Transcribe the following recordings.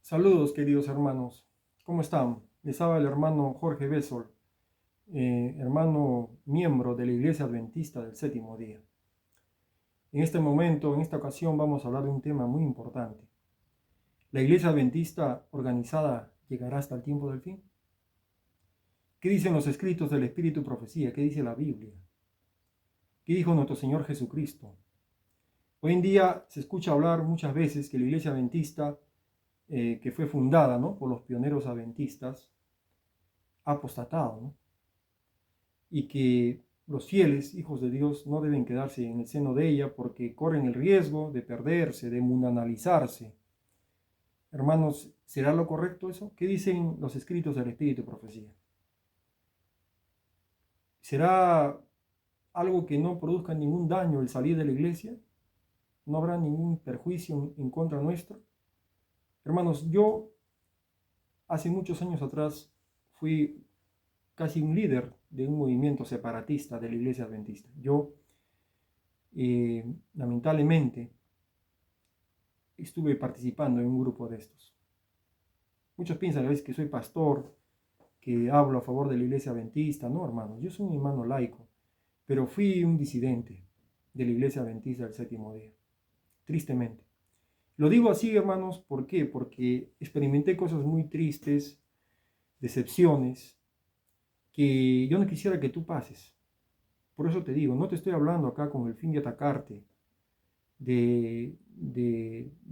Saludos, queridos hermanos. ¿Cómo están? Les habla el hermano Jorge Bessol, hermano miembro de la Iglesia Adventista del Séptimo Día. En este momento, en esta ocasión, vamos a hablar de un tema muy importante. ¿La Iglesia Adventista organizada llegará hasta el tiempo del fin? ¿Qué dicen los escritos del Espíritu y Profecía? ¿Qué dice la Biblia? ¿Qué dijo nuestro Señor Jesucristo? Hoy en día se escucha hablar muchas veces que la Iglesia Adventista, que fue fundada, ¿no?, por los pioneros adventistas, ha apostatado, ¿no? Y que los fieles hijos de Dios no deben quedarse en el seno de ella porque corren el riesgo de perderse, de mundanalizarse. Hermanos, ¿será lo correcto eso? ¿Qué dicen los escritos del Espíritu y Profecía? ¿Será algo que no produzca ningún daño el salir de la iglesia? ¿No habrá ningún perjuicio en contra nuestra? Hermanos, yo hace muchos años atrás fui casi un líder de un movimiento separatista de la iglesia adventista. Yo, lamentablemente, estuve participando en un grupo de estos. Muchos piensan a veces que soy pastor, que hablo a favor de la iglesia adventista. No, hermanos, yo soy un hermano laico, pero fui un disidente de la iglesia adventista del Séptimo Día, tristemente. Lo digo así, hermanos, ¿por qué? Porque experimenté cosas muy tristes, decepciones, que yo no quisiera que tú pases. Por eso te digo, no te estoy hablando acá con el fin de atacarte, de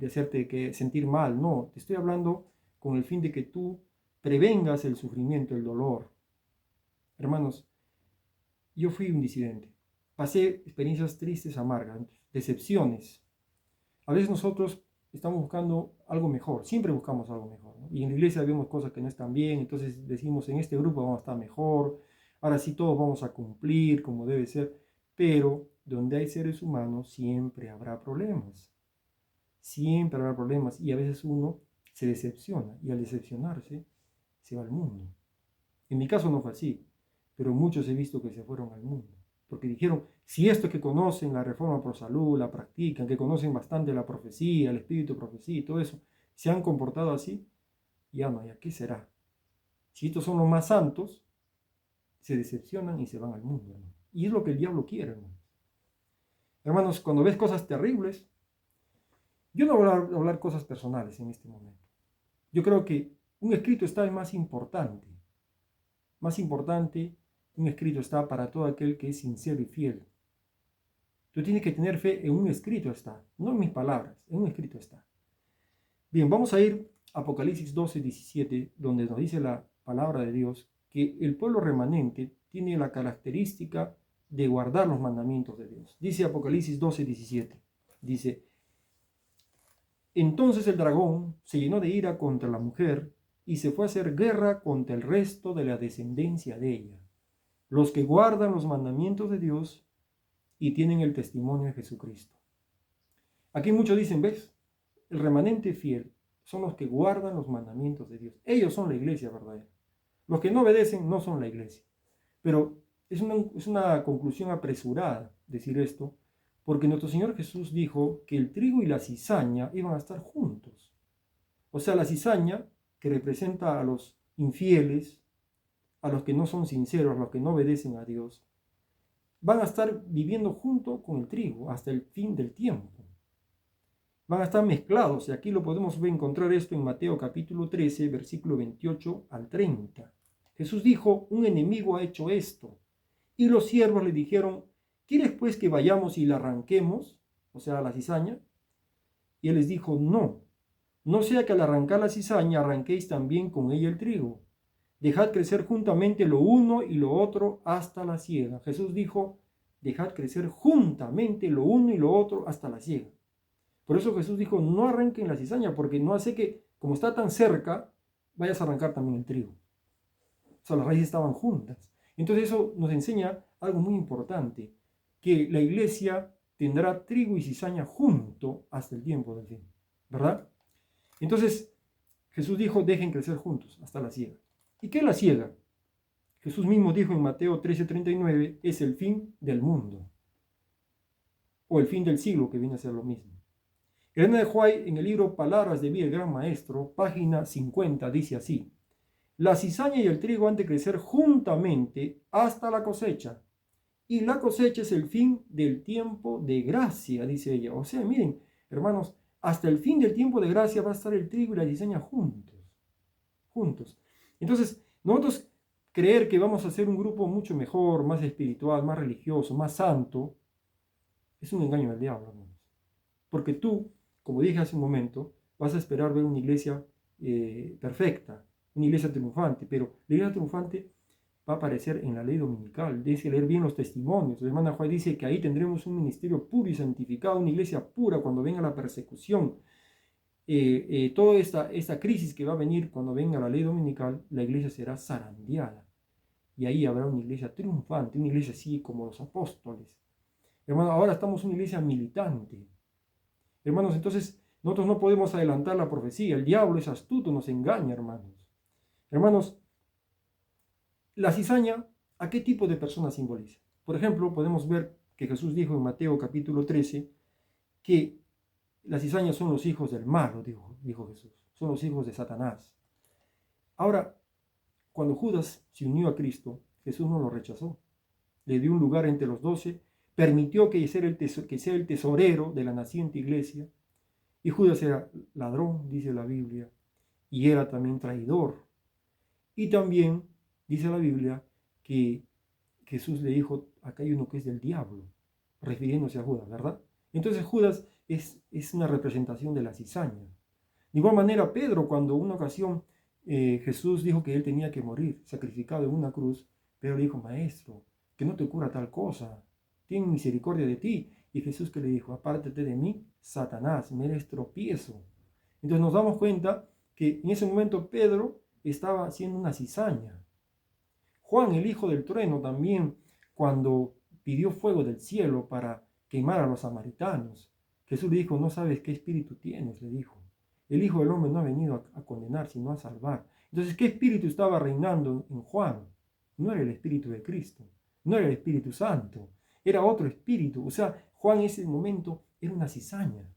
hacerte sentir mal, no, te estoy hablando con el fin de que tú prevengas el sufrimiento, el dolor. Hermanos, yo fui un disidente, pasé experiencias tristes, amargas, decepciones. A veces nosotros estamos buscando algo mejor, siempre buscamos algo mejor, ¿no? Y en la iglesia vemos cosas que no están bien, entonces decimos, en este grupo vamos a estar mejor, ahora sí todos vamos a cumplir como debe ser, pero donde hay seres humanos siempre habrá problemas. Siempre habrá problemas y a veces uno se decepciona y al decepcionarse se va al mundo. En mi caso no fue así, pero muchos he visto que se fueron al mundo. Porque dijeron, si estos que conocen la reforma por salud, la practican, que conocen bastante la profecía, el espíritu de profecía y todo eso, se han comportado así, ya no, ya qué será. Si estos son los más santos, se decepcionan y se van al mundo, hermano. Y es lo que el diablo quiere, hermano. Hermanos, cuando ves cosas terribles, yo no voy a hablar cosas personales en este momento. Yo creo que un escrito está más importante. Más importante, un escrito está para todo aquel que es sincero y fiel. Tú tienes que tener fe en un escrito está, no en mis palabras, en un escrito está. Bien, vamos a ir a Apocalipsis 12:17, donde nos dice la palabra de Dios que el pueblo remanente tiene la característica de guardar los mandamientos de Dios. Dice Apocalipsis 12:17, dice, entonces el dragón se llenó de ira contra la mujer y se fue a hacer guerra contra el resto de la descendencia de ella, los que guardan los mandamientos de Dios y tienen el testimonio de Jesucristo. Aquí muchos dicen, ¿ves? El remanente fiel son los que guardan los mandamientos de Dios. Ellos son la iglesia verdadera. Los que no obedecen no son la iglesia. Pero es una conclusión apresurada decir esto, porque nuestro Señor Jesús dijo que el trigo y la cizaña iban a estar juntos. O sea, la cizaña, que representa a los infieles, a los que no son sinceros, a los que no obedecen a Dios, van a estar viviendo junto con el trigo hasta el fin del tiempo. Van a estar mezclados, y aquí lo podemos encontrar esto en Mateo capítulo 13, versículo 28 al 30. Jesús dijo, un enemigo ha hecho esto. Y los siervos le dijeron, ¿quieres pues que vayamos y la arranquemos? O sea, la cizaña. Y él les dijo, no, no sea que al arrancar la cizaña arranquéis también con ella el trigo. Dejad crecer juntamente lo uno y lo otro hasta la siega. Jesús dijo, dejad crecer juntamente lo uno y lo otro hasta la siega. Por eso Jesús dijo, no arranquen la cizaña, porque no hace que, como está tan cerca, vayas a arrancar también el trigo. O sea, las raíces estaban juntas. Entonces eso nos enseña algo muy importante, que la iglesia tendrá trigo y cizaña junto hasta el tiempo del fin, ¿verdad? Entonces Jesús dijo, dejen crecer juntos hasta la siega. ¿Y qué es la siega? Jesús mismo dijo en Mateo 13:39, es el fin del mundo, o el fin del siglo, que viene a ser lo mismo. Elena de White, en el libro Palabras de vida del Gran Maestro, página 50, dice así: la cizaña y el trigo han de crecer juntamente hasta la cosecha, y la cosecha es el fin del tiempo de gracia, dice ella. O sea, miren, hermanos, hasta el fin del tiempo de gracia va a estar el trigo y la cizaña juntos, juntos. Entonces, nosotros creer que vamos a ser un grupo mucho mejor, más espiritual, más religioso, más santo, es un engaño del diablo, hermanos. Porque tú, como dije hace un momento, vas a esperar ver una iglesia perfecta, una iglesia triunfante, pero la iglesia triunfante va a aparecer en la ley dominical. Dice leer bien los testimonios. La hermana Juárez dice que ahí tendremos un ministerio puro y santificado, una iglesia pura cuando venga la persecución. Toda esta crisis que va a venir cuando venga la ley dominical, la iglesia será zarandeada. Y ahí habrá una iglesia triunfante, una iglesia así como los apóstoles. Hermanos, ahora estamos una iglesia militante. Hermanos, entonces nosotros no podemos adelantar la profecía. El diablo es astuto, nos engaña, hermanos. Hermanos, la cizaña, ¿a qué tipo de personas simboliza? Por ejemplo, podemos ver que Jesús dijo en Mateo capítulo 13 que las cizañas son los hijos del malo, dijo Jesús. Son los hijos de Satanás. Ahora, cuando Judas se unió a Cristo, Jesús no lo rechazó. Le dio un lugar entre los 12, permitió que sea el tesorero de la naciente iglesia. Y Judas era ladrón, dice la Biblia, y era también traidor. Y también dice la Biblia que Jesús le dijo, acá hay uno que es del diablo, refiriéndose a Judas, ¿verdad? Entonces Judas es una representación de la cizaña. De igual manera, Pedro, cuando una ocasión Jesús dijo que él tenía que morir, sacrificado en una cruz, Pedro le dijo, maestro, que no te ocurra tal cosa, ten misericordia de ti. Y Jesús que le dijo, apártate de mí, Satanás, me eres tropiezo. Entonces nos damos cuenta que en ese momento Pedro estaba haciendo una cizaña. Juan, el hijo del trueno, también, cuando pidió fuego del cielo para quemar a los samaritanos, Jesús le dijo, no sabes qué espíritu tienes, le dijo. El Hijo del Hombre no ha venido a condenar, sino a salvar. Entonces, ¿qué espíritu estaba reinando en Juan? No era el Espíritu de Cristo, no era el Espíritu Santo, era otro espíritu. O sea, Juan en ese momento era una cizaña.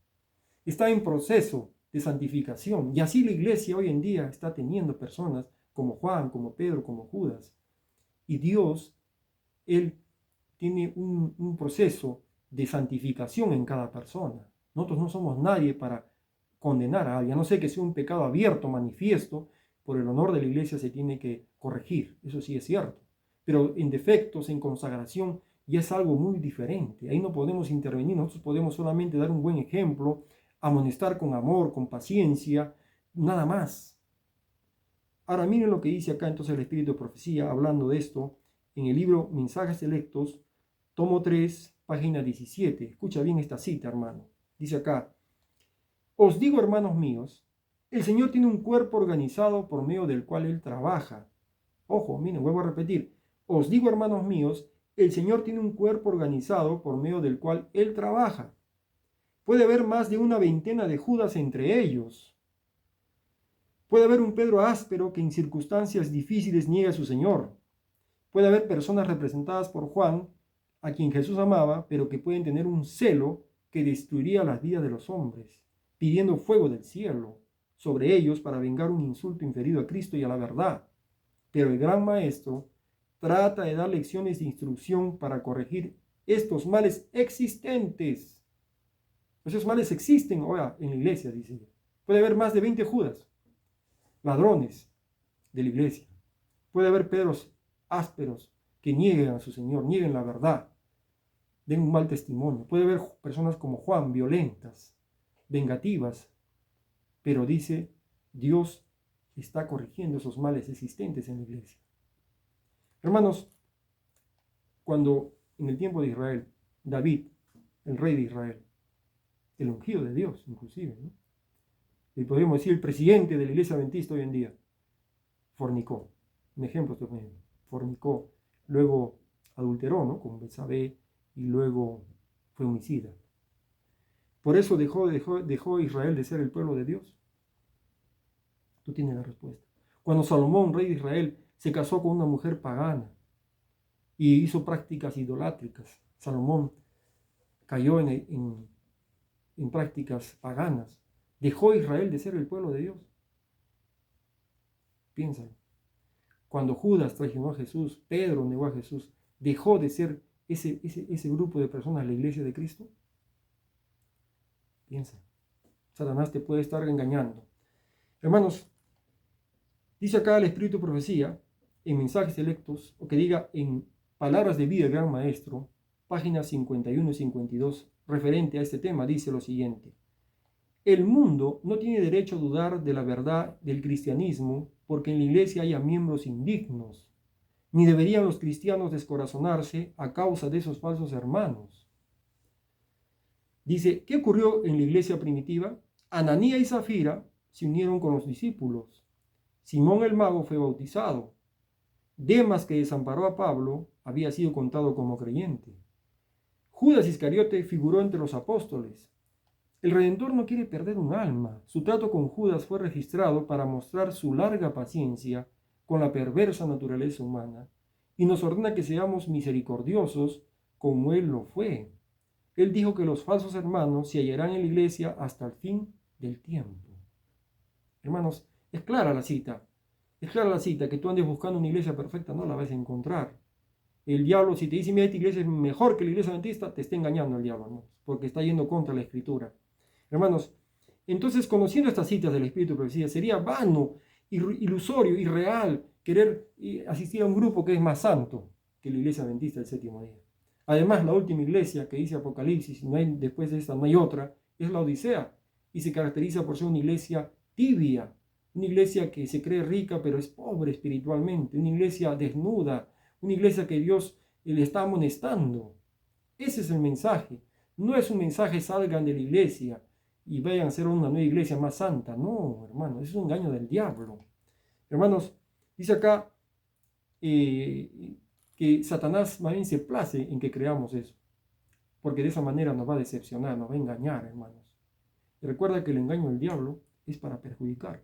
Está en proceso de santificación. Y así la iglesia hoy en día está teniendo personas como Juan, como Pedro, como Judas. Y Dios, Él tiene un proceso de santificación en cada persona. Nosotros no somos nadie para condenar a alguien, a no ser que sea un pecado abierto, manifiesto, por el honor de la iglesia se tiene que corregir, eso sí es cierto. Pero en defectos, en consagración, ya es algo muy diferente. Ahí no podemos intervenir, nosotros podemos solamente dar un buen ejemplo, amonestar con amor, con paciencia, nada más. Ahora miren lo que dice acá entonces el Espíritu de Profecía, hablando de esto, en el libro Mensajes Selectos, tomo 3, página 17. Escucha bien esta cita, hermano. Dice acá, os digo, hermanos míos, el Señor tiene un cuerpo organizado por medio del cual Él trabaja. Ojo, miren, vuelvo a repetir. Os digo, hermanos míos, el Señor tiene un cuerpo organizado por medio del cual Él trabaja. Puede haber más de una veintena de Judas entre ellos. Puede haber un Pedro áspero que en circunstancias difíciles niega a su Señor. Puede haber personas representadas por Juan, a quien Jesús amaba, pero que pueden tener un celo que destruiría las vidas de los hombres, pidiendo fuego del cielo sobre ellos para vengar un insulto inferido a Cristo y a la verdad. Pero el gran maestro trata de dar lecciones de instrucción para corregir estos males existentes. Esos males existen ahora en la iglesia, dice. Puede haber más de 20 Judas, ladrones de la iglesia. Puede haber Pedros ásperos que nieguen a su Señor, nieguen la verdad, den un mal testimonio. Puede haber personas como Juan, violentas, vengativas, pero dice, Dios está corrigiendo esos males existentes en la iglesia. Hermanos, cuando en el tiempo de Israel, David, el rey de Israel, el ungido de Dios inclusive, ¿no? Y podríamos decir el presidente de la iglesia adventista hoy en día, fornicó. Un ejemplo estoy poniendo. Fornicó, luego adulteró, ¿no? Con Betsabé y luego fue homicida. Por eso dejó Israel de ser el pueblo de Dios. Tú tienes la respuesta. Cuando Salomón, rey de Israel, se casó con una mujer pagana y hizo prácticas idolátricas, Salomón cayó en en prácticas paganas. ¿Dejó Israel de ser el pueblo de Dios? Piénsalo. Cuando Judas traicionó a Jesús, Pedro negó a Jesús, ¿dejó de ser ese grupo de personas la iglesia de Cristo? Piensa. Satanás te puede estar engañando. Hermanos, dice acá el Espíritu de Profecía, en Mensajes Selectos, o que diga en Palabras de Vida del Gran Maestro, páginas 51 y 52, referente a este tema, dice lo siguiente: el mundo no tiene derecho a dudar de la verdad del cristianismo porque en la iglesia haya miembros indignos, ni deberían los cristianos descorazonarse a causa de esos falsos hermanos. Dice, ¿qué ocurrió en la iglesia primitiva? Ananía y Zafira se unieron con los discípulos. Simón el mago fue bautizado. Demas, que desamparó a Pablo, había sido contado como creyente. Judas Iscariote figuró entre los apóstoles. El Redentor no quiere perder un alma. Su trato con Judas fue registrado para mostrar su larga paciencia con la perversa naturaleza humana y nos ordena que seamos misericordiosos como Él lo fue. Él dijo que los falsos hermanos se hallarán en la iglesia hasta el fin del tiempo. Hermanos, es clara la cita. Es clara la cita, que tú andes buscando una iglesia perfecta, no la vas a encontrar. El diablo, si te dice, mira, esta iglesia es mejor que la iglesia adventista, te está engañando el diablo, hermanos, porque está yendo contra la Escritura. Hermanos, entonces, conociendo estas citas del Espíritu de Profecía, sería vano, ilusorio, irreal querer asistir a un grupo que es más santo que la iglesia adventista del séptimo día. Además, la última iglesia que dice Apocalipsis, después de esta no hay otra, es la Odisea, y se caracteriza por ser una iglesia tibia, una iglesia que se cree rica pero es pobre espiritualmente, una iglesia desnuda, una iglesia que Dios le está amonestando. Ese es el mensaje. No es un mensaje salgan de la iglesia y vayan a ser una nueva iglesia más santa. No, hermano, es un engaño del diablo. Hermanos, dice acá que Satanás más bien se place en que creamos eso, porque de esa manera nos va a decepcionar, nos va a engañar, hermanos. Y recuerda que el engaño del diablo es para perjudicar.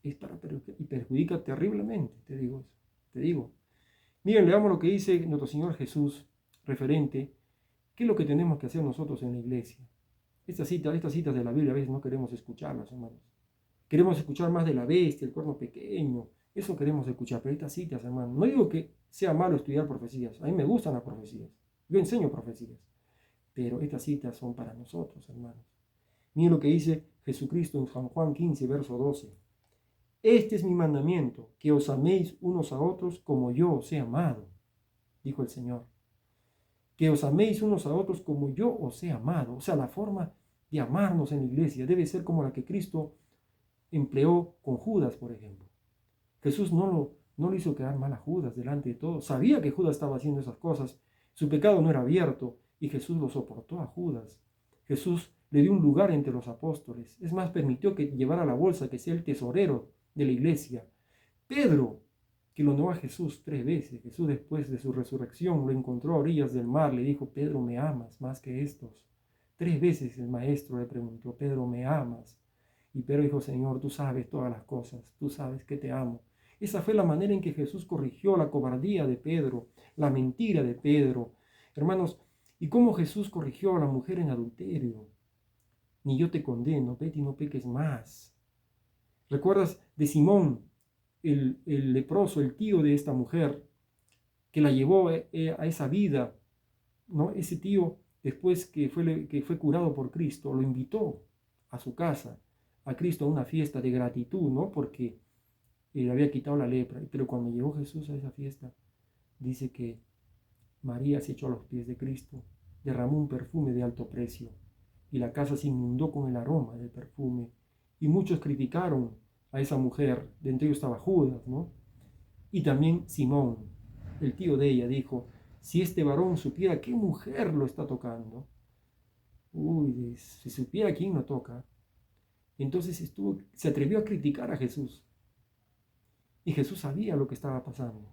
Es para perjudicar y perjudica terriblemente, te digo eso. Te digo. Miren, leamos lo que dice nuestro Señor Jesús referente, ¿qué es lo que tenemos que hacer nosotros en la iglesia? Estas citas de la Biblia a veces no queremos escucharlas, hermanos. Queremos escuchar más de la bestia, el cuerno pequeño, eso queremos escuchar, pero estas citas, hermanos, no digo que sea malo estudiar profecías, a mí me gustan las profecías, yo enseño profecías, pero estas citas son para nosotros, hermanos. Miren lo que dice Jesucristo en San Juan 15, verso 12. Este es mi mandamiento, que os améis unos a otros como yo os he amado, dijo el Señor. Que os améis unos a otros como yo os he amado. O sea, la forma de amarnos en la iglesia debe ser como la que Cristo empleó con Judas, por ejemplo. Jesús no lo hizo quedar mal a Judas delante de todos. Sabía que Judas estaba haciendo esas cosas. Su pecado no era abierto y Jesús lo soportó a Judas. Jesús le dio un lugar entre los apóstoles. Es más, permitió que llevara la bolsa, que sea el tesorero de la iglesia. Pedro, que lo negó a Jesús 3 veces. Jesús, después de su resurrección, lo encontró a orillas del mar. Le dijo, Pedro, ¿me amas más que estos? 3 veces el maestro le preguntó, Pedro, ¿me amas? Y Pedro dijo, Señor, tú sabes todas las cosas, tú sabes que te amo. Esa fue la manera en que Jesús corrigió la cobardía de Pedro, la mentira de Pedro. Hermanos, ¿y cómo Jesús corrigió a la mujer en adulterio? Ni yo te condeno, vete y no peques más. ¿Recuerdas de Simón, el leproso, el tío de esta mujer, que la llevó a esa vida, ¿no? Ese tío, después que fue curado por Cristo, lo invitó a su casa, a Cristo, a una fiesta de gratitud, ¿no? Porque le había quitado la lepra. Pero cuando llegó Jesús a esa fiesta, dice que María se echó a los pies de Cristo, derramó un perfume de alto precio, y la casa se inundó con el aroma del perfume, y muchos criticaron a esa mujer. De entre ellos estaba Judas, ¿no? Y también Simón, el tío de ella, dijo, si este varón supiera qué mujer lo está tocando, si supiera quién lo toca, entonces se atrevió a criticar a Jesús. Y Jesús sabía lo que estaba pasando.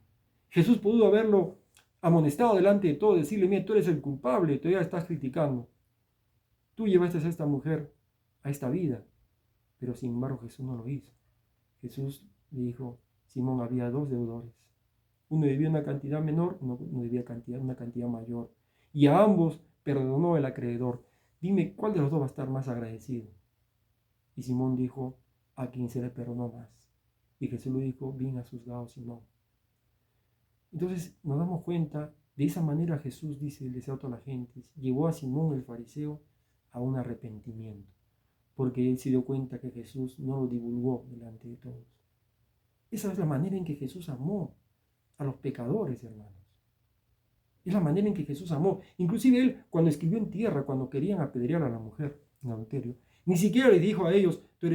Jesús pudo haberlo amonestado delante de todo, decirle, mira, tú eres el culpable, todavía estás criticando. Tú llevaste a esta mujer a esta vida. Pero sin embargo Jesús no lo hizo. Jesús le dijo, Simón, había 2 deudores. Uno debía una cantidad menor, uno debía una cantidad mayor. Y a ambos perdonó el acreedor. Dime, ¿cuál de los dos va a estar más agradecido? Y Simón dijo, a quien se le perdonó más. Y Jesús le dijo, bien has juzgado, Simón. Entonces nos damos cuenta, de esa manera Jesús dice el deseo a toda la gente, llevó a Simón el fariseo a un arrepentimiento, porque él se dio cuenta que Jesús no lo divulgó delante de todos. Esa es la manera en que Jesús amó a los pecadores, hermanos. Es la manera en que Jesús amó. Inclusive él, cuando escribió en tierra, cuando querían apedrear a la mujer en adulterio, ni siquiera les dijo a ellos, tú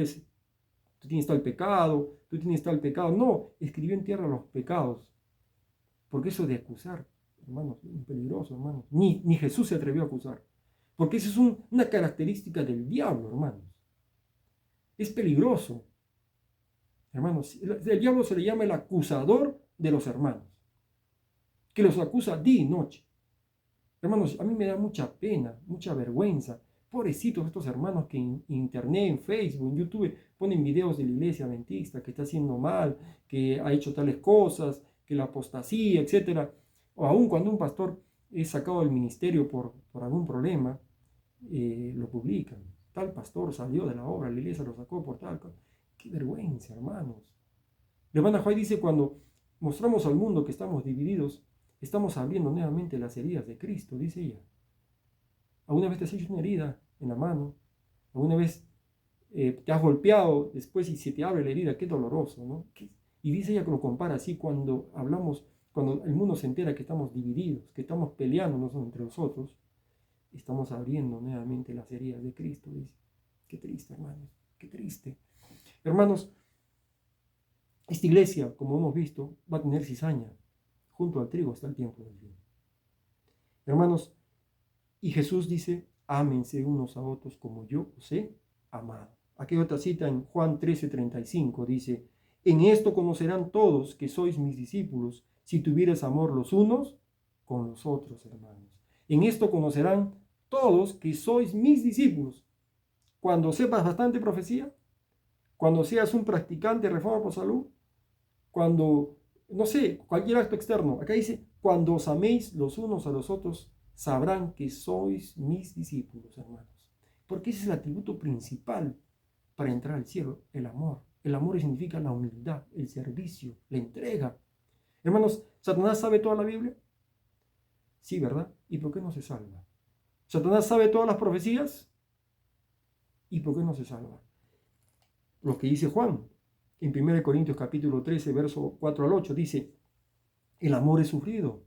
tienes tal pecado, tú tienes tal pecado. No, escribió en tierra los pecados. Porque eso de acusar, hermanos, es peligroso, hermanos. Ni Jesús se atrevió a acusar. Porque eso es una característica del diablo, hermanos. Es peligroso. Hermanos, el diablo se le llama el acusador de los hermanos, que los acusa día y noche. Hermanos, a mí me da mucha pena, mucha vergüenza. Pobrecitos estos hermanos que en internet, en Facebook, en YouTube, ponen videos de la iglesia adventista que está haciendo mal, que ha hecho tales cosas, que la apostasía, etc. O aún cuando un pastor es sacado del ministerio por algún problema, lo publican. Tal pastor salió de la obra, la iglesia lo sacó por tal cosa. ¡Qué vergüenza, hermanos! La hermana Juárez dice, cuando mostramos al mundo que estamos divididos, estamos abriendo nuevamente las heridas de Cristo, dice ella. ¿Alguna vez te has hecho una herida en la mano? ¿Alguna vez te has golpeado después y se te abre la herida? Qué doloroso, ¿no? Y dice ella que lo compara así cuando hablamos, cuando el mundo se entera que estamos divididos, que estamos peleándonos entre nosotros, estamos abriendo nuevamente las heridas de Cristo, dice. Qué triste, hermanos, qué triste. Hermanos, esta iglesia, como hemos visto, va a tener cizaña. Junto al trigo está el tiempo del fin. Hermanos, y Jesús dice, ámense unos a otros como yo os he amado. Aquí hay otra cita en Juan 13:35, dice, en esto conocerán todos que sois mis discípulos, si tuvieres amor los unos con los otros, hermanos. En esto conocerán todos que sois mis discípulos. Cuando sepas bastante profecía, cuando seas un practicante de reforma por salud, cuando, no sé, cualquier acto externo. Acá dice, cuando os améis los unos a los otros, sabrán que sois mis discípulos, hermanos. Porque ese es el atributo principal para entrar al cielo, el amor. El amor significa la humildad, el servicio, la entrega. Hermanos, ¿Satanás sabe toda la Biblia? Sí, ¿verdad? ¿Y por qué no se salva? ¿Satanás sabe todas las profecías? ¿Y por qué no se salva? Lo que dice Juan en 1 Corintios capítulo 13, verso 4 al 8, dice, el amor es sufrido,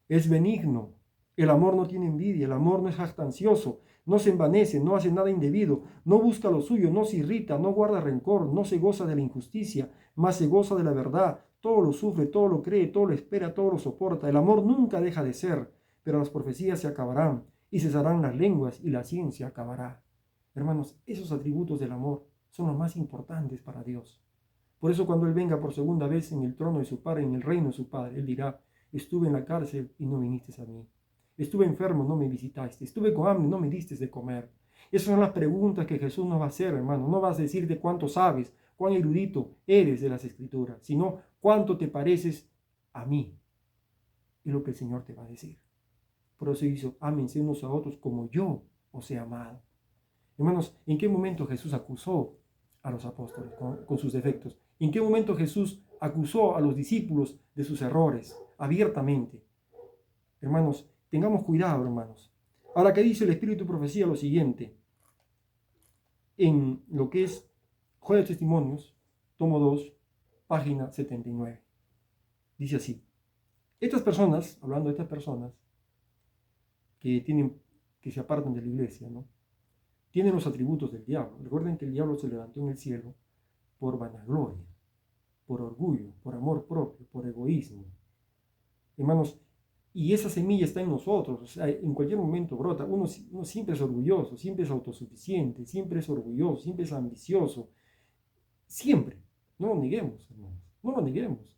es benigno, el amor no tiene envidia, el amor no es jactancioso, no se envanece, no hace nada indebido, no busca lo suyo, no se irrita, no guarda rencor, no se goza de la injusticia, mas se goza de la verdad, todo lo sufre, todo lo cree, todo lo espera, todo lo soporta. El amor nunca deja de ser, pero las profecías se acabarán y cesarán las lenguas y la ciencia acabará. Hermanos, esos atributos del amor son los más importantes para Dios. Por eso cuando Él venga por segunda vez en el trono de su Padre, en el reino de su Padre, Él dirá, estuve en la cárcel y no viniste a mí. Estuve enfermo, no me visitaste. Estuve con hambre, no me diste de comer. Esas son las preguntas que Jesús nos va a hacer, hermano. No vas a decir de cuánto sabes, cuán erudito eres de las Escrituras, sino cuánto te pareces a mí. Es lo que el Señor te va a decir. Por eso hizo, ámense unos a otros como yo os he amado. Hermanos, ¿en qué momento Jesús acusó a los apóstoles con sus defectos? ¿En qué momento Jesús acusó a los discípulos de sus errores abiertamente? Hermanos, tengamos cuidado, hermanos. Ahora, ¿qué dice el Espíritu de Profecía? Lo siguiente, en lo que es Joya de Testimonios, tomo 2, página 79. Dice así, estas personas, hablando de estas personas que se apartan de la iglesia, ¿no?, tienen los atributos del diablo. Recuerden que el diablo se levantó en el cielo por vanagloria, por orgullo, por amor propio, por egoísmo. Hermanos, y esa semilla está en nosotros, o sea, en cualquier momento brota. Uno siempre es orgulloso, siempre es autosuficiente, siempre es orgulloso, siempre es ambicioso. Siempre. No lo neguemos, hermanos. No lo neguemos.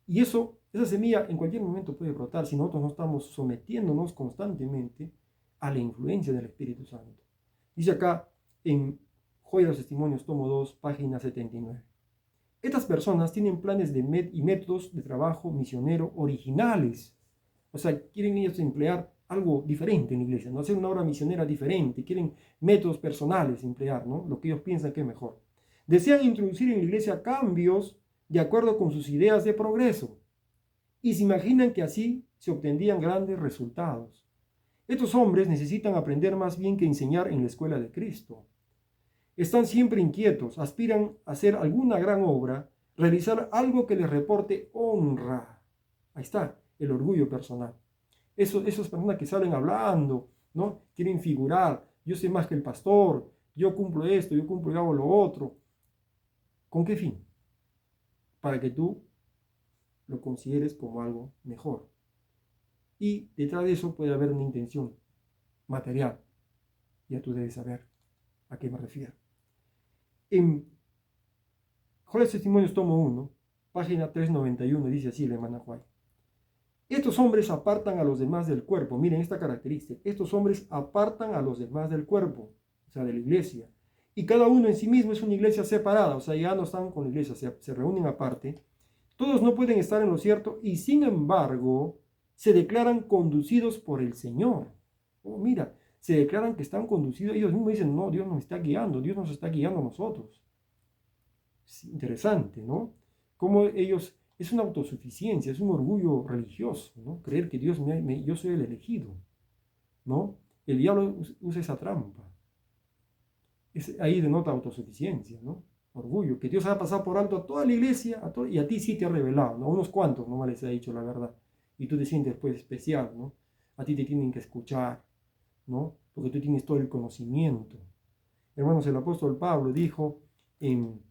Y esa semilla en cualquier momento puede brotar si nosotros no estamos sometiéndonos constantemente a la influencia del Espíritu Santo. Dice acá en Joya de los Testimonios, tomo 2, página 79. Estas personas tienen planes y métodos de trabajo misionero originales. O sea, quieren ellos emplear algo diferente en la iglesia, ¿no? Hacer una obra misionera diferente, quieren métodos personales emplear, ¿no? Lo que ellos piensan que es mejor. Desean introducir en la iglesia cambios de acuerdo con sus ideas de progreso y se imaginan que así se obtendrían grandes resultados. Estos hombres necesitan aprender más bien que enseñar en la escuela de Cristo. Están siempre inquietos, aspiran a hacer alguna gran obra, realizar algo que les reporte honra. Ahí está, el orgullo personal. Esas personas que salen hablando, ¿no? Quieren figurar, yo sé más que el pastor, yo cumplo esto, yo cumplo y hago lo otro. ¿Con qué fin? Para que tú lo consideres como algo mejor. Y detrás de eso puede haber una intención material. Ya tú debes saber a qué me refiero. En Jóvenes Testimonios, tomo 1, página 391, dice así la hermana White. Estos hombres apartan a los demás del cuerpo. Miren esta característica. Estos hombres apartan a los demás del cuerpo, o sea, de la iglesia. Y cada uno en sí mismo es una iglesia separada, o sea, ya no están con la iglesia, se reúnen aparte. Todos no pueden estar en lo cierto y sin embargo se declaran conducidos por el Señor. Oh, mira, se declaran que están conducidos. Ellos mismos dicen, no, Dios nos está guiando, Dios nos está guiando a nosotros. Es interesante, ¿no? Cómo ellos, es una autosuficiencia, es un orgullo religioso, ¿no? Creer que Dios yo soy el elegido, ¿no? El diablo usa esa trampa. Ahí denota autosuficiencia, ¿no? Orgullo, que Dios ha pasado por alto a toda la iglesia y a ti sí te ha revelado, ¿no? A unos cuantos nomás les ha dicho la verdad. Y tú te sientes pues especial, ¿no? A ti te tienen que escuchar, ¿no? Porque tú tienes todo el conocimiento. Hermanos, el apóstol Pablo dijo en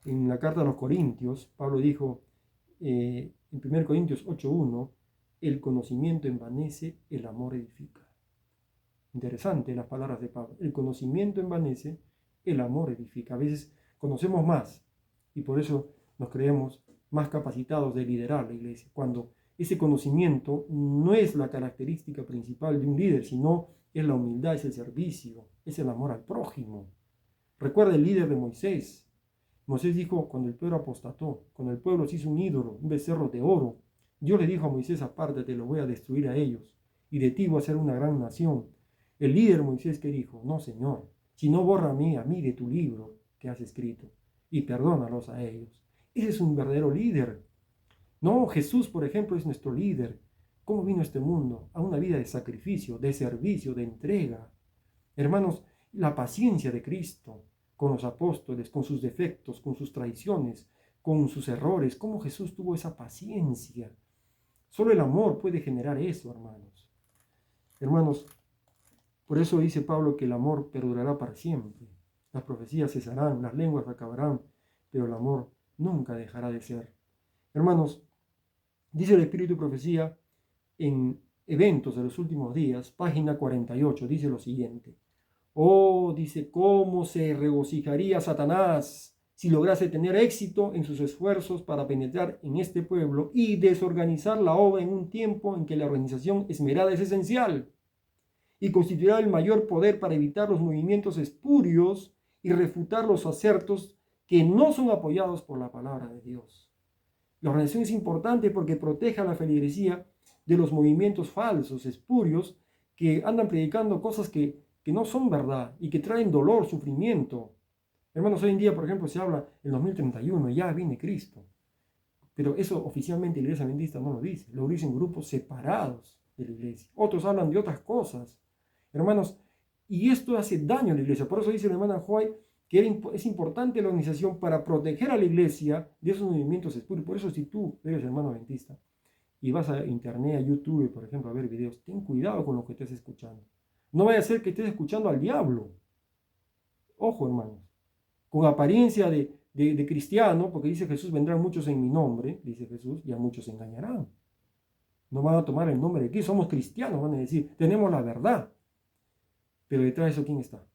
la carta a los Corintios, Pablo dijo en 1 Corintios 8:1, el conocimiento envanece, el amor edifica. Interesante las palabras de Pablo. El conocimiento envanece, el amor edifica. A veces conocemos más y por eso nos creemos más capacitados de liderar la iglesia, cuando ese conocimiento no es la característica principal de un líder, sino es la humildad, es el servicio, es el amor al prójimo. Recuerda el líder de Moisés. Moisés dijo, cuando el pueblo apostató, cuando el pueblo se hizo un ídolo, un becerro de oro, Dios le dijo a Moisés, apártate, lo voy a destruir a ellos, y de ti voy a hacer una gran nación. El líder Moisés que dijo, no Señor, si no bórrame a mí de tu libro que has escrito, y perdónalos a ellos. Ese es un verdadero líder. No, Jesús, por ejemplo, es nuestro líder. ¿Cómo vino a este mundo? A una vida de sacrificio, de servicio, de entrega. Hermanos, la paciencia de Cristo con los apóstoles, con sus defectos, con sus traiciones, con sus errores, cómo Jesús tuvo esa paciencia. Solo el amor puede generar eso, hermanos. Hermanos, por eso dice Pablo que el amor perdurará para siempre. Las profecías cesarán, las lenguas acabarán, pero el amor nunca dejará de ser. Hermanos, dice el Espíritu y Profecía en Eventos de los Últimos Días, página 48, dice lo siguiente. Oh, dice, cómo se regocijaría Satanás si lograse tener éxito en sus esfuerzos para penetrar en este pueblo y desorganizar la obra en un tiempo en que la organización esmerada es esencial y constituirá el mayor poder para evitar los movimientos espurios y refutar los acertos que no son apoyados por la palabra de Dios. La organización es importante porque protege a la feligresía de los movimientos falsos, espurios, que andan predicando cosas que no son verdad y que traen dolor, sufrimiento. Hermanos, hoy en día, por ejemplo, se habla en 2031, ya viene Cristo. Pero eso oficialmente la iglesia adventista no lo dice, lo dicen grupos separados de la iglesia. Otros hablan de otras cosas. Hermanos, y esto hace daño a la iglesia. Por eso dice la hermana White que es importante la organización para proteger a la iglesia de esos movimientos espurios. Por eso si tú eres hermano adventista y vas a internet, a YouTube, por ejemplo, a ver videos, ten cuidado con lo que estés escuchando. No vaya a ser que estés escuchando al diablo. Ojo, hermanos. Con apariencia de cristiano, porque dice Jesús, vendrán muchos en mi nombre, dice Jesús, y a muchos se engañarán. No van a tomar el nombre de Cristo, somos cristianos, van a decir, tenemos la verdad. Pero detrás de eso, ¿quién está?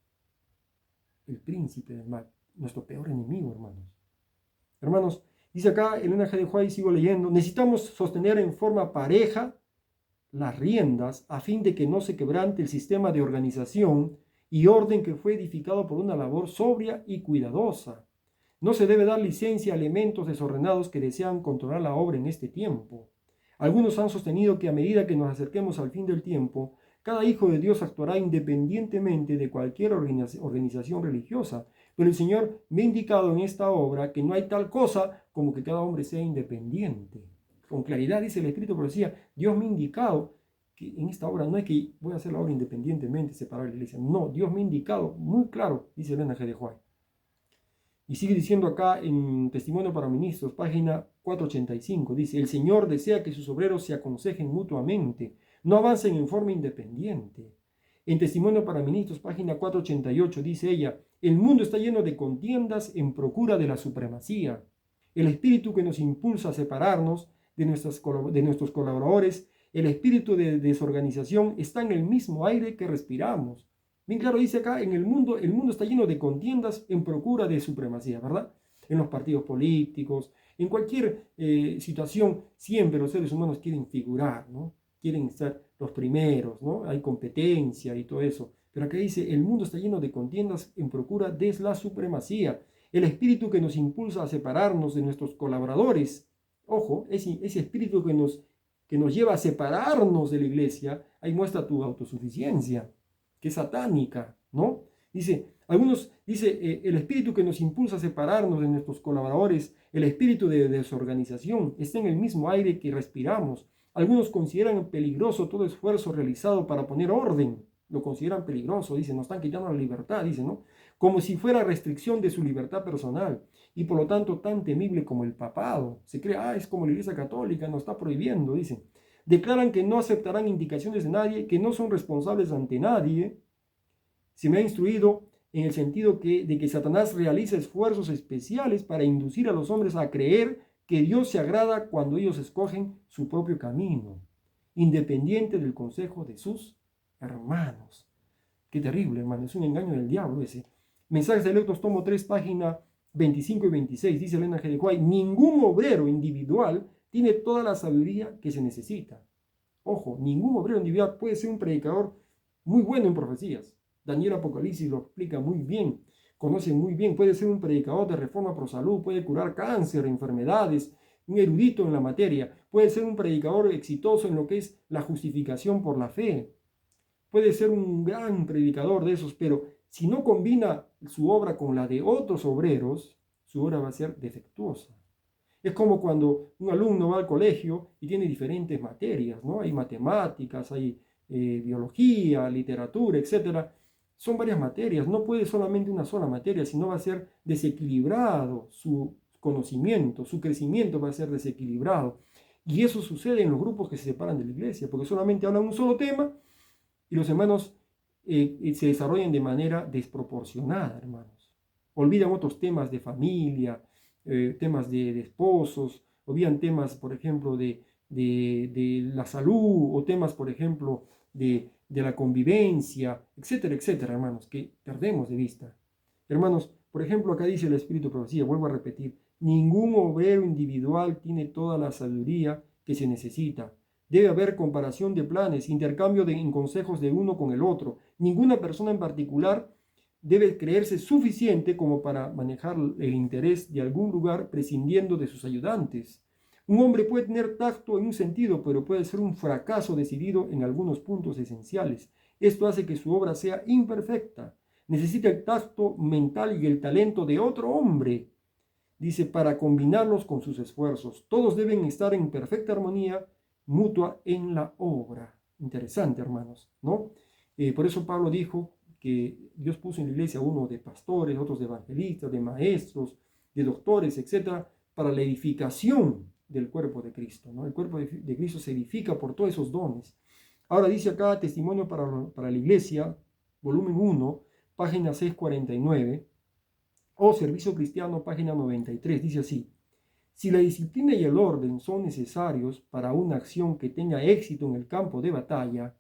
El príncipe del mal, nuestro peor enemigo, hermanos. Hermanos, dice acá Elena G. de White, sigo leyendo, necesitamos sostener en forma pareja las riendas a fin de que no se quebrante el sistema de organización y orden que fue edificado por una labor sobria y cuidadosa. No se debe dar licencia a elementos desordenados que desean controlar la obra en este tiempo. Algunos han sostenido que a medida que nos acerquemos al fin del tiempo, Cada hijo de Dios actuará independientemente de cualquier organización religiosa. Pero el Señor me ha indicado en esta obra que no hay tal cosa como que cada hombre sea independiente. Con claridad dice el Espíritu Profecía, Dios me ha indicado que en esta obra no es que voy a hacer la obra independientemente, separar la iglesia. No, Dios me ha indicado muy claro, dice Elena G. de White. Y sigue diciendo acá en Testimonio para Ministros, página 485, dice, el Señor desea que sus obreros se aconsejen mutuamente, no avancen en forma independiente. En Testimonio para Ministros, página 488, dice ella, el mundo está lleno de contiendas en procura de la supremacía. El espíritu que nos impulsa a separarnos de nuestros colaboradores, el espíritu de desorganización, está en el mismo aire que respiramos. Bien claro dice acá, el mundo está lleno de contiendas en procura de supremacía, ¿verdad? En los partidos políticos, en cualquier situación, siempre los seres humanos quieren figurar, ¿no? Quieren ser los primeros, ¿no? Hay competencia y todo eso. Pero acá dice, el mundo está lleno de contiendas en procura de la supremacía. El espíritu que nos impulsa a separarnos de nuestros colaboradores, ojo, ese espíritu que nos lleva a separarnos de la iglesia, ahí muestra tu autosuficiencia, que es satánica, ¿no? Dice, el espíritu que nos impulsa a separarnos de nuestros colaboradores, el espíritu de desorganización, está en el mismo aire que respiramos. Algunos consideran peligroso todo esfuerzo realizado para poner orden. Lo consideran peligroso, dicen, nos están quitando la libertad, dicen, ¿no? Como si fuera restricción de su libertad personal y por lo tanto tan temible como el papado. Se cree, es como la Iglesia Católica, nos está prohibiendo, dicen. Declaran que no aceptarán indicaciones de nadie, que no son responsables ante nadie. Se me ha instruido en el sentido de que Satanás realiza esfuerzos especiales para inducir a los hombres a creer que Dios se agrada cuando ellos escogen su propio camino, independiente del consejo de sus hermanos. Qué terrible, hermano, es un engaño del diablo ese. Mensajes Selectos, tomo 3, página 25 y 26, dice Elena G. de White, ningún obrero individual tiene toda la sabiduría que se necesita. Ojo, ningún obrero individual puede ser un predicador muy bueno en profecías. Daniel Apocalipsis lo explica muy bien, conoce muy bien, puede ser un predicador de reforma pro salud, puede curar cáncer, enfermedades, un erudito en la materia, puede ser un predicador exitoso en lo que es la justificación por la fe, puede ser un gran predicador de esos, pero si no combina su obra con la de otros obreros, su obra va a ser defectuosa. Es como cuando un alumno va al colegio y tiene diferentes materias, ¿no? Hay matemáticas, hay biología, literatura, etcétera. Son varias materias, no puede solamente una sola materia, sino va a ser desequilibrado su conocimiento, su crecimiento va a ser desequilibrado. Y eso sucede en los grupos que se separan de la iglesia, porque solamente hablan un solo tema y los hermanos se desarrollan de manera desproporcionada, hermanos. Olvidan otros temas de familia, temas de esposos, olvidan temas, por ejemplo, de la salud, o temas, por ejemplo, de la convivencia, etcétera, etcétera, hermanos, que perdemos de vista. Hermanos, por ejemplo, acá dice el Espíritu de Profecía, vuelvo a repetir, ningún obrero individual tiene toda la sabiduría que se necesita. Debe haber comparación de planes, intercambio en consejos de uno con el otro. Ninguna persona en particular debe creerse suficiente como para manejar el interés de algún lugar prescindiendo de sus ayudantes. Un hombre puede tener tacto en un sentido, pero puede ser un fracaso decidido en algunos puntos esenciales. Esto hace que su obra sea imperfecta. Necesita el tacto mental y el talento de otro hombre, dice, para combinarlos con sus esfuerzos. Todos deben estar en perfecta armonía mutua en la obra. Interesante, hermanos, ¿no? Por eso Pablo dijo que Dios puso en la iglesia uno de pastores, otros de evangelistas, de maestros, de doctores, etcétera, para la edificación del cuerpo de Cristo, ¿no? El cuerpo de Cristo se edifica por todos esos dones. Ahora dice acá, Testimonio para la Iglesia, volumen 1, página 649, o Servicio Cristiano, página 93, dice así: si la disciplina y el orden son necesarios para una acción que tenga éxito en el campo de batalla,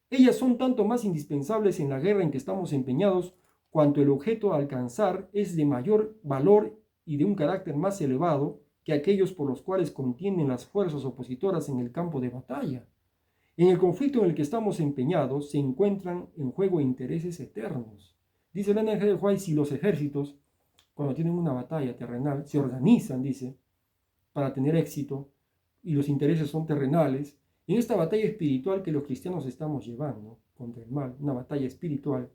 ellas son tanto más indispensables en la guerra en que estamos empeñados, cuanto el objeto a alcanzar es de mayor valor y de un carácter más elevado que aquellos por los cuales contienden las fuerzas opositoras en el campo de batalla. En el conflicto en el que estamos empeñados se encuentran en juego intereses eternos. Dice Elena G. de White, si los ejércitos, cuando tienen una batalla terrenal, se organizan, dice, para tener éxito, y los intereses son terrenales, En esta batalla espiritual que los cristianos estamos llevando contra el mal, una batalla espiritual,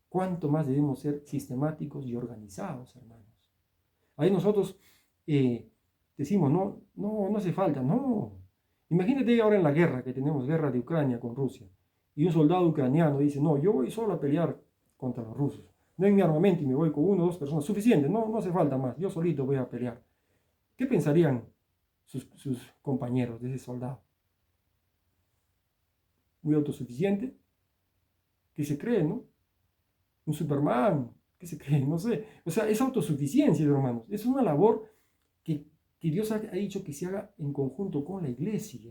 ¿cuánto más debemos ser sistemáticos y organizados, hermanos? Ahí nosotros decimos, no hace falta, no. Imagínate ahora en la guerra, que tenemos guerra de Ucrania con Rusia, y un soldado ucraniano dice, no, yo voy solo a pelear contra los rusos. No en mi armamento y me voy con 1 o 2 personas, suficiente, no hace falta más, yo solito voy a pelear. ¿Qué pensarían sus compañeros de ese soldado? Muy autosuficiente, ¿qué se cree, no? Un Superman, ¿qué se cree? No sé. O sea, es autosuficiencia, hermanos. Es una labor que Dios ha dicho que se haga en conjunto con la iglesia.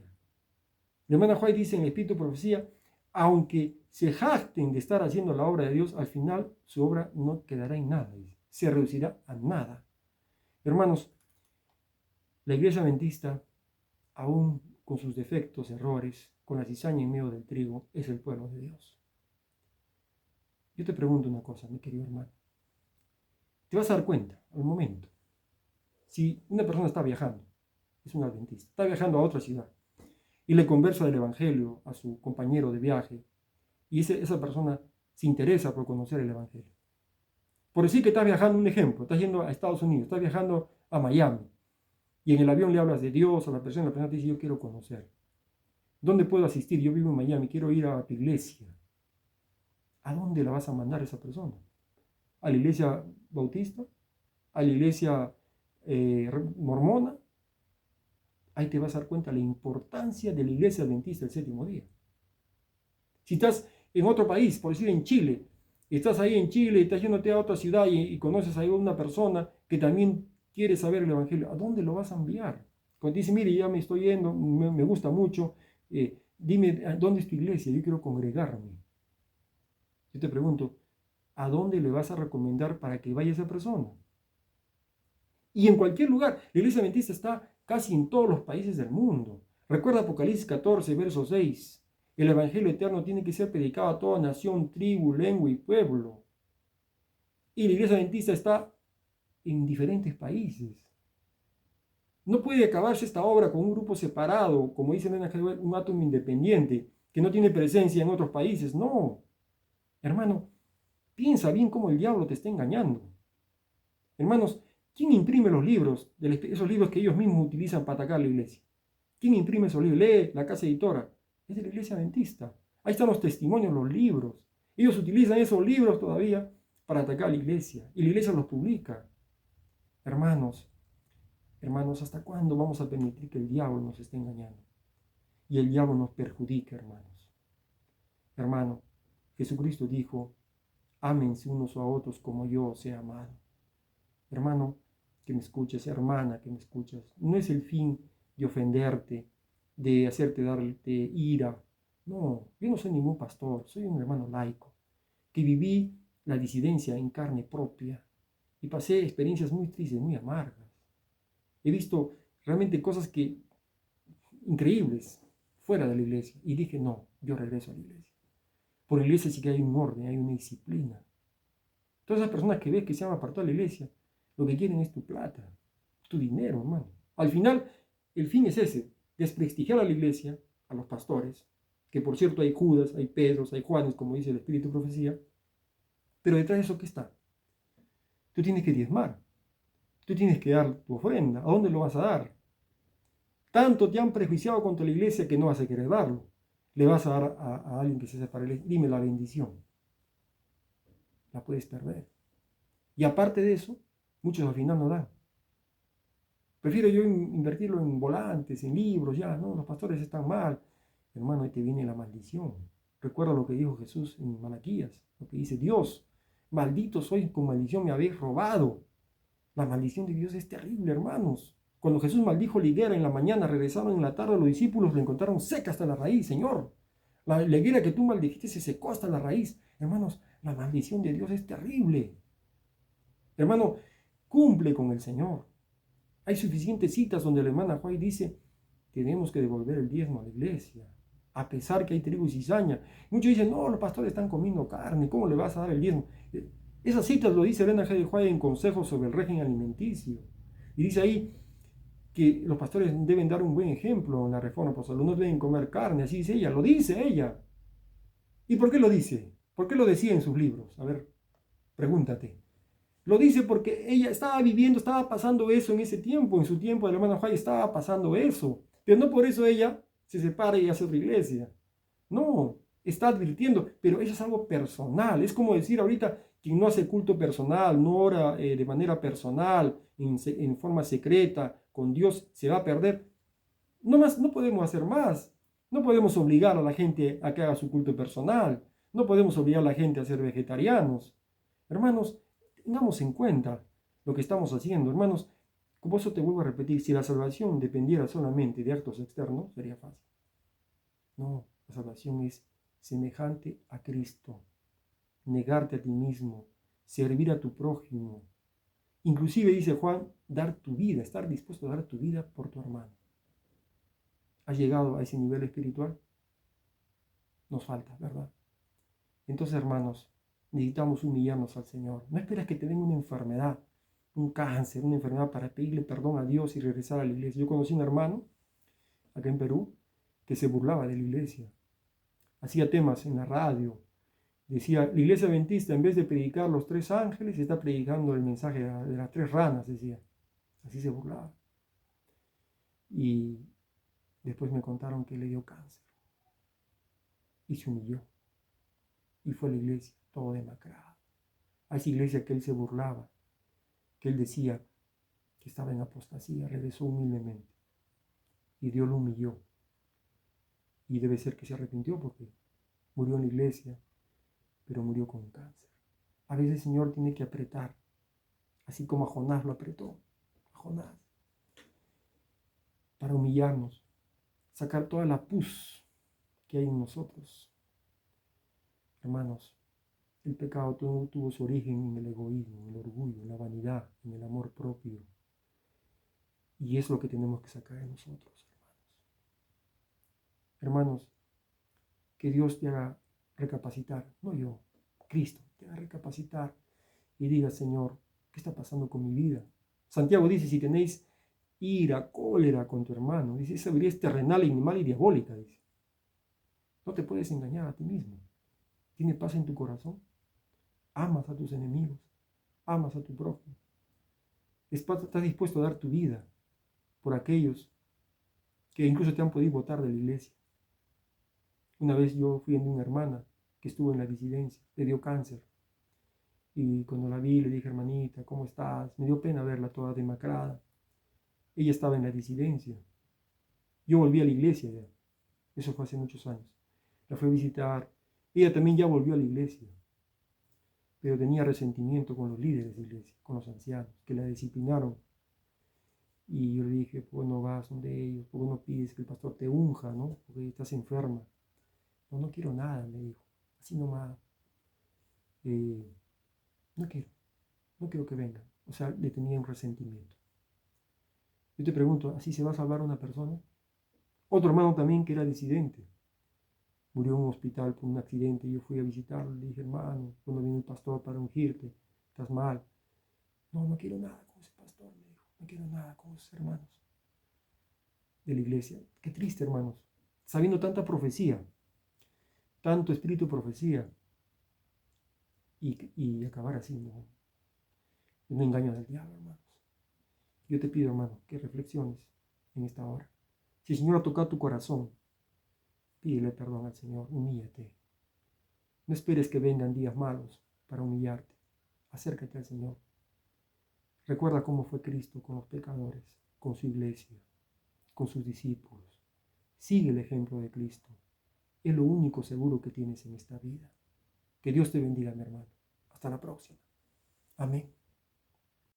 La hermana White dice en el Espíritu de Profecía, aunque se jacten de estar haciendo la obra de Dios, al final su obra no quedará en nada, se reducirá a nada. Hermanos, la iglesia adventista, aún con sus defectos, errores, con la cizaña en medio del trigo, es el pueblo de Dios. Yo te pregunto una cosa, mi querido hermano. Te vas a dar cuenta al momento. Si una persona está viajando, es un adventista, está viajando a otra ciudad y le conversa del evangelio a su compañero de viaje y esa persona se interesa por conocer el evangelio. Por decir que estás viajando, un ejemplo, estás yendo a Estados Unidos, estás viajando a Miami y en el avión le hablas de Dios a la persona te dice, yo quiero conocer. ¿Dónde puedo asistir? Yo vivo en Miami, quiero ir a tu iglesia. ¿A dónde la vas a mandar esa persona? ¿A la iglesia bautista? ¿A la iglesia mormona? Ahí te vas a dar cuenta de la importancia de la iglesia adventista del séptimo día. Si estás en otro país, por decir en Chile, estás ahí en Chile y estás yéndote a otra ciudad y conoces a una persona que también quiere saber el evangelio, ¿a dónde lo vas a enviar? Cuando dice, mire, ya me estoy yendo, me gusta mucho, dime, ¿dónde es tu iglesia? Yo quiero congregarme. Yo te pregunto, ¿a dónde le vas a recomendar para que vaya esa persona? Y en cualquier lugar, la iglesia adventista está casi en todos los países del mundo. Recuerda Apocalipsis 14, verso 6. El evangelio eterno tiene que ser predicado a toda nación, tribu, lengua y pueblo. Y la iglesia adventista está en diferentes países. No puede acabarse esta obra con un grupo separado, como dice un átomo independiente, que no tiene presencia en otros países. No. Hermano, piensa bien cómo el diablo te está engañando. Hermanos, ¿quién imprime los libros? Esos libros que ellos mismos utilizan para atacar a la iglesia. ¿Quién imprime esos libros? Lee la casa editora. Es de la iglesia adventista. Ahí están los testimonios, los libros. Ellos utilizan esos libros todavía para atacar a la iglesia. Y la iglesia los publica. Hermanos, ¿hasta cuándo vamos a permitir que el diablo nos esté engañando? Y el diablo nos perjudica, hermanos. Hermano, Jesucristo dijo, ámense unos a otros como yo os he amado. Hermano, que me escuches, hermana, que me escuchas, no es el fin de ofenderte, de hacerte darte ira. No, yo no soy ningún pastor, soy un hermano laico, que viví la disidencia en carne propia y pasé experiencias muy tristes, muy amargas. He visto realmente cosas increíbles fuera de la iglesia y dije, no, yo regreso a la iglesia. Por la iglesia sí que hay un orden, hay una disciplina. Todas esas personas que ves que se han apartado de la iglesia, lo que quieren es tu plata, tu dinero, hermano. Al final, el fin es ese, desprestigiar a la iglesia, a los pastores, que por cierto hay Judas, hay Pedros, hay Juanes, como dice el Espíritu de Profecía, pero detrás de eso, ¿qué está? Tú tienes que diezmar, tú tienes que dar tu ofrenda. ¿A dónde lo vas a dar? Tanto te han prejuiciado contra la iglesia que no vas a querer darlo. Le vas a dar a alguien que se separe. Dime la bendición. La puedes perder. Y aparte de eso, muchos al final no dan. Prefiero yo invertirlo en volantes, en libros, ya, no, los pastores están mal. Hermano, ahí te viene la maldición. Recuerda lo que dijo Jesús en Malaquías, lo que dice Dios. Maldito sois, con maldición me habéis robado. La maldición de Dios es terrible, hermanos. Cuando Jesús maldijo la higuera en la mañana, regresaron en la tarde los discípulos, la encontraron seca hasta la raíz, Señor. La higuera que tú maldijiste se secó hasta la raíz. Hermanos, la maldición de Dios es terrible. Hermano, cumple con el Señor. Hay suficientes citas donde la hermana White dice, tenemos que devolver el diezmo a la iglesia, a pesar que hay trigo y cizaña. Muchos dicen, no, los pastores están comiendo carne, ¿cómo le vas a dar el diezmo? Esas citas lo dice Elena G. White en Consejos sobre el régimen alimenticio. Y dice ahí, que los pastores deben dar un buen ejemplo en la reforma apostólica. No deben comer carne, así dice ella, lo dice ella. ¿Y por qué lo dice? ¿Por qué lo decía en sus libros? A ver, pregúntate. Lo dice porque ella estaba viviendo, estaba pasando eso en ese tiempo, en su tiempo de la hermana Juárez estaba pasando eso. Pero no por eso ella se separa y hace otra iglesia. No, está advirtiendo, pero eso es algo personal. Es como decir ahorita, quien no hace culto personal, no ora de manera personal, en forma secreta, con Dios, se va a perder. No más, no podemos hacer más. No podemos obligar a la gente a que haga su culto personal. No podemos obligar a la gente a ser vegetarianos. Hermanos, tengamos en cuenta lo que estamos haciendo. Hermanos, como eso te vuelvo a repetir, si la salvación dependiera solamente de actos externos, sería fácil. No, la salvación es semejante a Cristo. Negarte a ti mismo, servir a tu prójimo. Inclusive, dice Juan, dar tu vida, estar dispuesto a dar tu vida por tu hermano. ¿Has llegado a ese nivel espiritual? Nos falta, ¿verdad? Entonces, hermanos, necesitamos humillarnos al Señor. No esperes que te den una enfermedad, un cáncer, una enfermedad para pedirle perdón a Dios y regresar a la iglesia. Yo conocí un hermano, acá en Perú, que se burlaba de la iglesia. Hacía temas en la radio. Decía, la iglesia adventista, en vez de predicar los 3 ángeles, está predicando el mensaje de las 3 ranas, decía. Así se burlaba. Y después me contaron que le dio cáncer. Y se humilló. Y fue a la iglesia, todo demacrado. A esa iglesia que él se burlaba, que él decía que estaba en apostasía, regresó humildemente. Y Dios lo humilló. Y debe ser que se arrepintió porque murió en la iglesia, pero murió con cáncer. A veces el Señor tiene que apretar, así como a Jonás lo apretó. A Jonás. Para humillarnos, sacar toda la pus que hay en nosotros. Hermanos, el pecado tuvo su origen en el egoísmo, en el orgullo, en la vanidad, en el amor propio. Y es lo que tenemos que sacar de nosotros, hermanos. Hermanos, que Dios te haga recapacitar, no yo, Cristo, te haga recapacitar y diga, Señor, ¿qué está pasando con mi vida? Santiago dice, si tenéis ira, cólera con tu hermano, dice, esa vida es terrenal, animal y diabólica, dice. No te puedes engañar a ti mismo. ¿Tienes paz en tu corazón? Amas a tus enemigos, amas a tu prójimo. Estás dispuesto a dar tu vida por aquellos que incluso te han podido botar de la iglesia. Una vez yo fui en una hermana que estuvo en la disidencia, le dio cáncer. Y cuando la vi le dije, hermanita, ¿cómo estás? Me dio pena verla toda demacrada. Ella estaba en la disidencia. Yo volví a la iglesia ya. Eso fue hace muchos años. La fui a visitar. Ella también ya volvió a la iglesia. Pero tenía resentimiento con los líderes de la iglesia, con los ancianos, que la disciplinaron. Y yo le dije, ¿por qué no vas donde ellos? ¿Por qué no pides que el pastor te unja, no? Porque estás enferma. No, no quiero nada, me dijo. Así nomás. No quiero que vengan. O sea, le tenía un resentimiento. Yo te pregunto, ¿así se va a salvar una persona? Otro hermano también que era disidente. Murió en un hospital por un accidente. Yo fui a visitarlo. Le dije, hermano, cuando viene el pastor para ungirte, estás mal. No quiero nada con ese pastor, me dijo. No quiero nada con esos hermanos de la iglesia. Qué triste, hermanos. Sabiendo tanta profecía, tanto espíritu de profecía, y acabar así, ¿no? Un engaño del diablo, hermanos. Yo te pido, hermano, que reflexiones en esta hora. Si el Señor ha tocado tu corazón, pídele perdón al Señor, humíllate. No esperes que vengan días malos para humillarte. Acércate al Señor. Recuerda cómo fue Cristo con los pecadores, con su iglesia, con sus discípulos. Sigue el ejemplo de Cristo. Es lo único seguro que tienes en esta vida. Que Dios te bendiga, mi hermano. Hasta la próxima. Amén.